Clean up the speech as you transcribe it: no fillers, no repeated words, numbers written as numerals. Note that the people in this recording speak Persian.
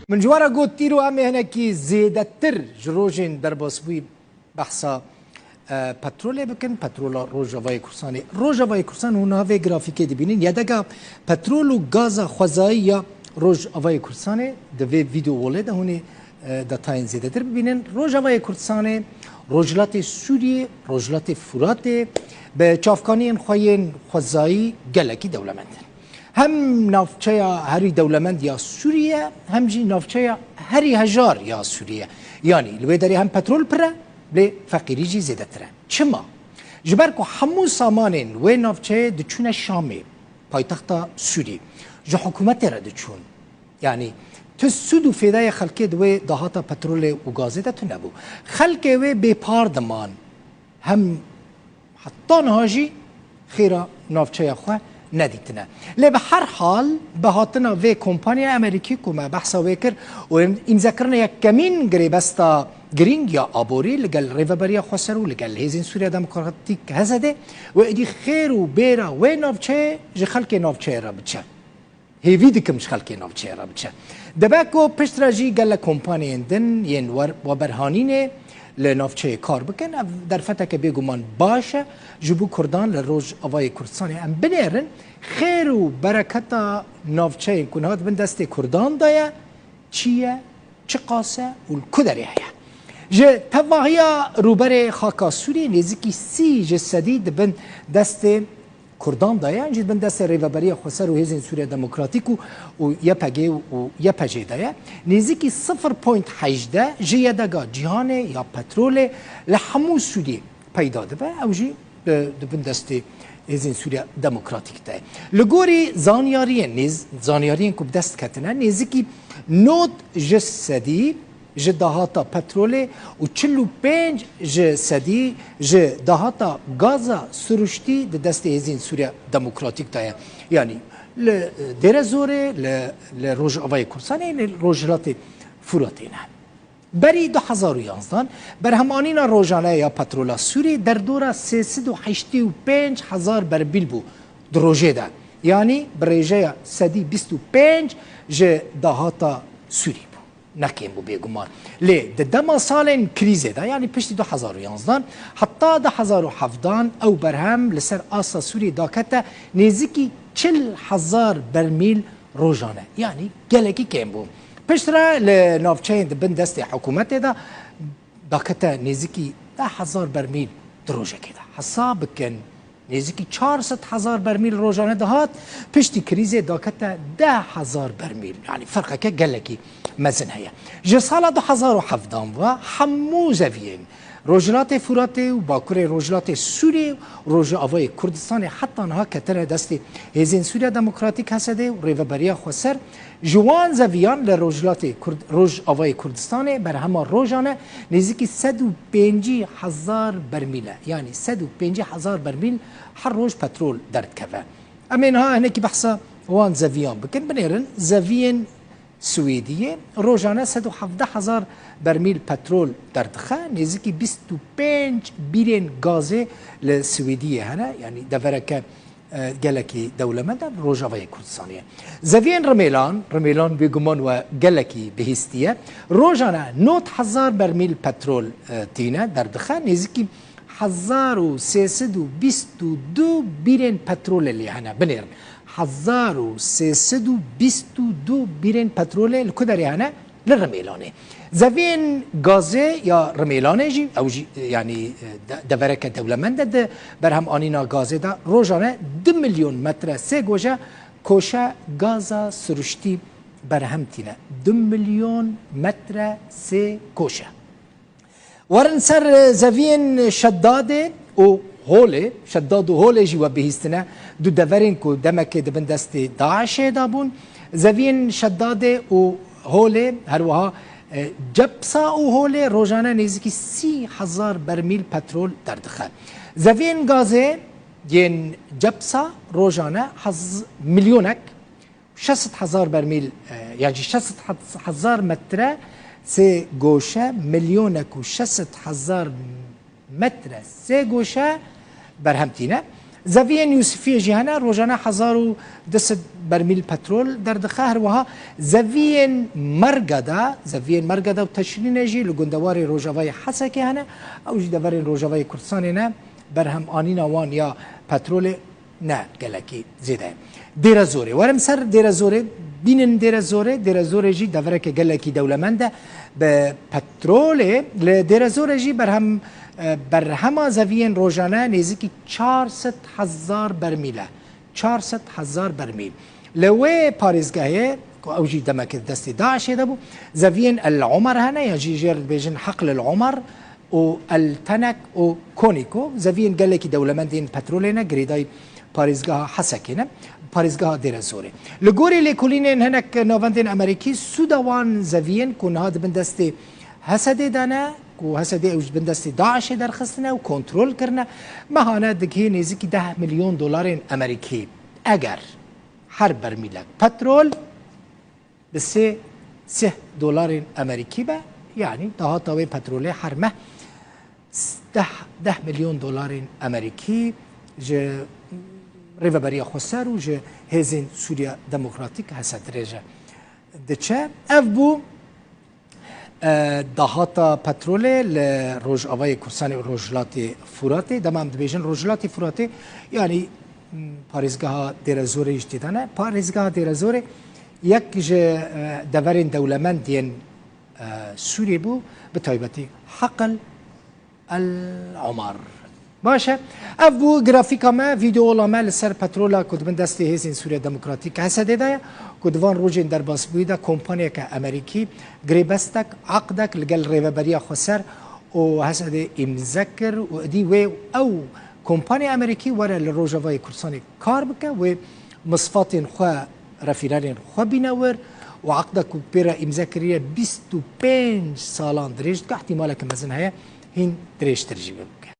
من جوارا قوت تيرو أمي هناكي زيادة تر جروجين درباسبوي بحثا پترول بکن پترول روجاوای کورسانی روجاوای کورسان اونها و گرافیکی دبینین یا دگا پترول و گاز خوازایی یا روجاوای کورسانی دوی ویدیو وله ده هونی داتاین زیاده تر ببینین روجاوای کورسانی روجلات سوریه روجلات فرات به چافکانی خواهین خوازایی گلکی دولمند هم نافچه هری دولمند یا سوریه هم جی نافچه هری هجار یا سوریه یعنی لوی داری هم پترول پره لی فقیری جی زیده تره چما؟ جبر که همو سامانین و نافچه دچون شامی پایتخت سوری جو حکومت را دچون یعنی تو سود و فیدای خلقی دوی دهاتا پترول و گازه ده تو نبو خلقی وی بیپار دمان هم حتی نهاجی خیره نافچه خواه ندیتنه لی به هر حال به هاتنا وی کمپانی امریکی که ما بحثا ویکر و امزا کرنه یک کمین گریبستا گرینگ یا آبوری لگل ریوبریا خسرو لگل هیزین سوریا دموکراتیک هزده و ادی خیر و بیرا و نافچه جه خلق نافچه را بچه هیوی دکمش خلق نافچه را بچه دباکو پشت را جی گل کمپانی اندن ین و برهانینه لنافچه کار بکن در فتح که بگومان باشه جبو کردان لروج آوای کردستانی ام بنیرن خیر و برکتا نافچه کنهات بن دست کردان دایا چیه چه قاسه و کدری هیا جه تواهیا روبر خاکا سوری نزدیکی سی جسدی دبن دست کردان دایا جد بن دست ریوبری خسر و هزین سوریه دموکراتیک و یپگی و یپجی دایا نزدیکی 0.18 جه دگا جهان یا پترول لحمو سوری پیدا دبه او جی دبن دست هزین سوریه دموکراتیک دایا لگوری زانیارین که بدست کتنه نزدیکی نوت جسدی جه دهاتا پترول و 45 جسدی جه دهاتا گازا سروشتی ده دست هزین سوریه دموکراتیک دایا یعنی لدره زوره لروج آوای کورسانی لروجلات فراتینه بری 2011 برهمانین روزانه یا پترولا سوری در دوره 385 هزار برمیل بو دروژه ده یعنی برژه 125 جه دهاتا سوری نکیم بو بیگمان لی دما سالن کریزه ده یعنی پشتی 2011 حتی 2017 او برهم لسر آسا سوری داکته نزدیکی 40,000 برمیل روزانه یعنی گلکی کم بو پشت را لنافچه بن دست حکومت ده داکته نزدیکی 10,000 برمیل دروژه کده حساب بکن نزدیکی 400,000 برمیل روزانه دهات پشتی کریزه داکته 10,000 برمیل یعنی فرقه که گلکی مزن هيا جه سال 2017 و همو زویین روجلات فرات و باکور روجلات سوری روج آوای کردستان حتی نها کتر دست هزین سوریا دموکراتیک هسته و ریوبریا خسر جوان زویان لروجلات روج آوای کردستان بر همه روزانه نزدیکی 150,000 برمیله یعنی 150,000 برمیل هر روز پترول درد کفه اما اینها هنکی بحثا وان زویان بکن بنیرن زویین سویدیه روزانه 117,000 برمیل پترول دردخه نزدیکی 25 بیرین گازه لسویدیه هنه یعنی دورکه گلکی دولمنده روجاوای کردستانیه زوین رمیلان بگمان و گلکی بهستیه روزانه 9,000 برمیل پترول تینه دردخه نزدیکی 1322 بیرین پترول لی هنه بنیرن 1322 بیرین پترول لکدری هنه لرمیلانه زوین گازه یا رمیلانه جی او جی یعنی دورک دولمنده ده برهم آنینا گازه ده روزانه 2 میلیون متر سه گوشه کوشه گازا سرشتی برهم تینه 2 میلیون متر سه کوشه ورن سر زوین شداده و هوله شداد و هوله جی و بهستنه دو دورین کو دمک دبن دست داعش دابون زوین شداد و هوله هر وها جبسا و هوله روزانه نزدیکی 30,000 برمیل پترول دردخه زوین گازه ین جبسا روزانه میلیونک 600,000 برمیل یعنی 600,000 متر سه گوشه میلیونک و 600,000 متر سه گوشه برهمتینه زاویین یوسفی جهانا روزانه 1200 برمیل پترول در دخهر وها زاویین مرگدا و تشرین جی لگندوار روجاوای حسکی هنه او جی دوار روجاوای کردستان نه برهم آنین وان یا پترول نه گلکی زیده دیر زوره ورم سر دیر زوره بینن دیر زوره جی دوره که گلکی دولمنده به پترول دیر زوره جی برهم زاویین روزانه نزدیک 400,000 برمیله 400,000 برمیل لوی پاریزگاهی او جی دمک دستی داعش ده بو زاویین العمر هنه یا جی جیر بیجن حقل العمر و التنك و كونيكو زاویین گلکی دولمندین پترولنا گریدای پاریزگاه حسکینه پاریزگاه دیر زوره لگوری لیکولینین هنک نواندین امریکی سودوان زاویین کن هاد بندستی حسدی دانه و حسدی اوج بندستی داعش درخستنه و کنترل کرنه مهانه دگه نزدیک 10 میلیون دلار امریکی اگر هر برمیلک پترول به 3 دلار امریکی به یعنی ده تاوی پترول هر ماه 10 میلیون دلار امریکی جه ریوبریا خسر و جه هزین سوریا دموکراتیک حسد رجه دچه اف بو دهاتا پترول لروج آوای کردستان و روجلات فراته دمام دبیجن روجلات فراته یعنی پاریزگاه دیر زوره اجتیدانه پاریزگاه دیر زوره یک دورین دولمندین سوری بو به تایبتی حقل العمر باشه اف بو گرافیکا ما ویدیو لامه لسر پترولا کد من دستی هزین سوریا دموکراتیک حسده ده کدوان روجین در باس بویده کمپانی که امریکی گریبستک عقدک لگل ریوبریا خسر و حسده امزکر و دی و او کمپانی امریکی وره لروجاوای کردستان کار بکه و مصفات خواه رفیران خواه بینور و عقدک پیرا امزکریه 25 سالان دریجت که احتمالا که مزن هیا هین دریج ترجیبه بکه